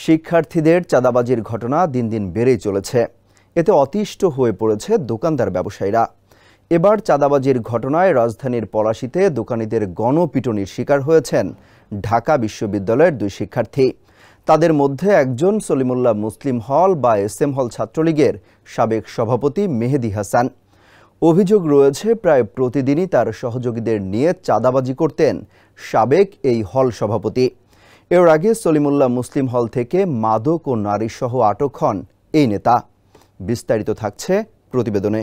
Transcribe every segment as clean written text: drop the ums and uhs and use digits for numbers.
শিক্ষার্থীদের চাঁদাবাজির ঘটনা দিন দিন বেড়েই চলেছে। এতে অতিষ্ঠ হয়ে পড়েছে দোকানদার ব্যবসায়ীরা। এবার চাঁদাবাজির ঘটনায় রাজধানীর পলাশীতে দোকানীদের গণপিটুনির শিকার হয়েছেন ঢাকা বিশ্ববিদ্যালয়ের 2 শিক্ষার্থী। তাদের মধ্যে একজন সলিমুল্লাহ মুসলিম হল বা SM হল ছাত্রলীগের সাবেক সভাপতি মেহেদী হাসান। অভিযোগ রয়েছে প্রায় প্রতিদিনই তার সহযোগীদের নিয়ে চাঁদাবাজি করতেন সাবেক এই হল সভাপতি। এর আগে সলিমুল্লাহ মুসলিম হল থেকে মাদক ও নারীসহ আটক হন এই নেতা। বিস্তারিত থাকছে প্রতিবেদনে।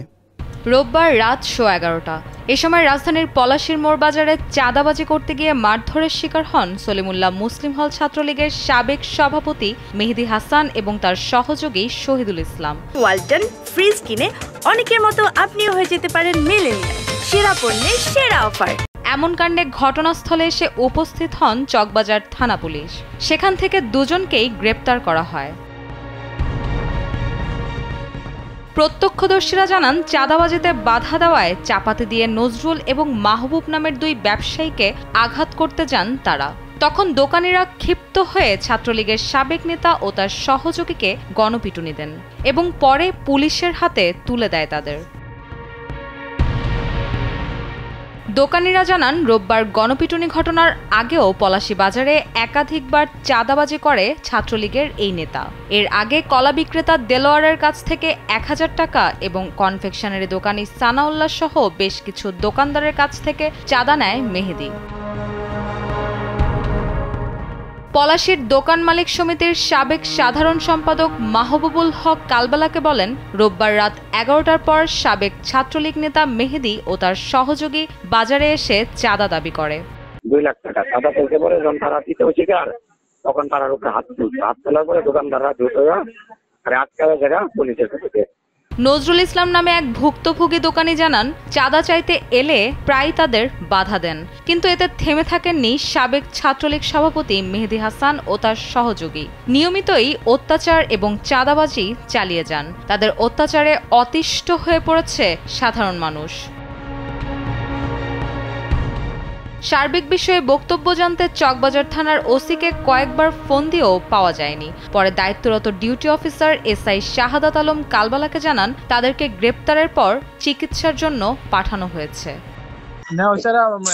রোববার রাত 11:15 এ সময় রাজধানীর পলাশীর মোড় বাজারে চাঁদাবাজি করতে গিয়ে মারধরের শিকার হন সলিমুল্লাহ মুসলিম হল ছাত্রলীগের সাবেক সভাপতি মেহেদী হাসান এবং তার সহযোগী শহীদুল ইসলাম। ওয়ালটন ফ্রিজ কিনে অনেকের মতো আপনিও হয়ে যেতে পারেন মিলেনিয়াল, সেরা পণ্যের সেরা অফার। এমন কাণ্ডে ঘটনাস্থলে এসে উপস্থিত হন চকবাজার থানা পুলিশ। সেখান থেকে দুজনকেই গ্রেপ্তার করা হয়। প্রত্যক্ষদর্শীরা জানান, চাঁদাবাজিতে বাধা দেওয়ায় চাপাতি দিয়ে নজরুল এবং মাহবুব নামের 2 ব্যবসায়ীকে আঘাত করতে যান তারা। তখন দোকানিরা ক্ষিপ্ত হয়ে ছাত্রলীগের সাবেক নেতা ও তার সহযোগীকে গণপিটুনি দেন এবং পরে পুলিশের হাতে তুলে দেয় তাদের। দোকানিরা জানান, রোববার গণপিটুনি ঘটনার আগেও পলাশী বাজারে একাধিকবার চাঁদাবাজি করে ছাত্রলীগের এই নেতা। এর আগে কলা বিক্রেতা দেলোয়ারের কাছ থেকে 1000 টাকা এবং কনফেকশনারি দোকানি সানাউল্লাহ সহ বেশ কিছু দোকানদারের কাছ থেকে চাঁদা নেয় মেহেদী। পলাশীর দোকান মালিক সমিতির সাবেক সাধারণ সম্পাদক মাহবুবুল হক কালবেলাকে বলেন, রোববার রাত 11টার পর সাবেক ছাত্রলীগ নেতা মেহেদী ও তার সহযোগী বাজারে এসে চাঁদা দাবি করে। 2 লাখ টাকা চাঁদা তুলতে পারে, যখন তারা দিতেও শিকার, তখন তার উপরে হাত তোলার পরে দোকানদাররা দ্রুত আটকানোর জায়গা পুলিশের কাছে। নজরুল ইসলাম নামে এক ভুক্তভোগী দোকানি জানান, চাঁদা চাইতে এলে প্রায় তাদের বাধা দেন, কিন্তু এতে থেমে থাকেননি সাবেক ছাত্রলীগ সভাপতি মেহেদী হাসান ও তার সহযোগী। নিয়মিতই অত্যাচার এবং চাঁদাবাজি চালিয়ে যান। তাদের অত্যাচারে অতিষ্ঠ হয়ে পড়েছে সাধারণ মানুষ। সার্বিক বিষয়ে বক্তব্য জানতে চকবাজার থানার ওসিকে কয়েকবার ফোন দিয়েও পাওয়া যায়নি। পরে দায়িত্বরত ডিউটি অফিসার SI শাহাদাত আলম কালবেলাকে জানান, তাদেরকে গ্রেপ্তারের পর চিকিৎসার জন্য পাঠানো হয়েছে।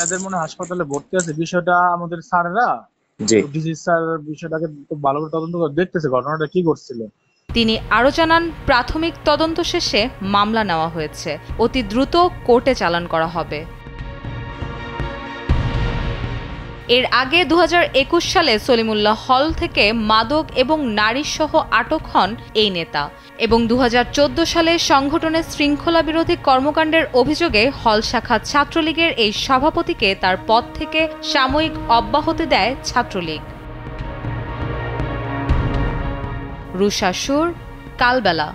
এদের মনে হাসপাতালে ভর্তি আছে। বিষয়টা আমাদের স্যাররা ডিসি স্যার বিষয়টাকে ভালো করে তদন্ত করে দেখতেছে, ঘটনাটা কি করছিল। তিনি আরও জানান, প্রাথমিক তদন্ত শেষে মামলা নেওয়া হয়েছে। অতি দ্রুত কোর্টে চালান করা হবে। এর আগে 2021 সালে সলিমুল্লাহ হল থেকে মাদক এবং নারীসহ আটক হন এই নেতা এবং 2014 সালে সংগঠনের শৃঙ্খলা বিরোধী কর্মকাণ্ডের অভিযোগে হল শাখা ছাত্রলীগের এই সভাপতিকে তার পদ থেকে সাময়িক অব্যাহতি দেয় ছাত্রলীগ। রুশা সুর, কালবেলা।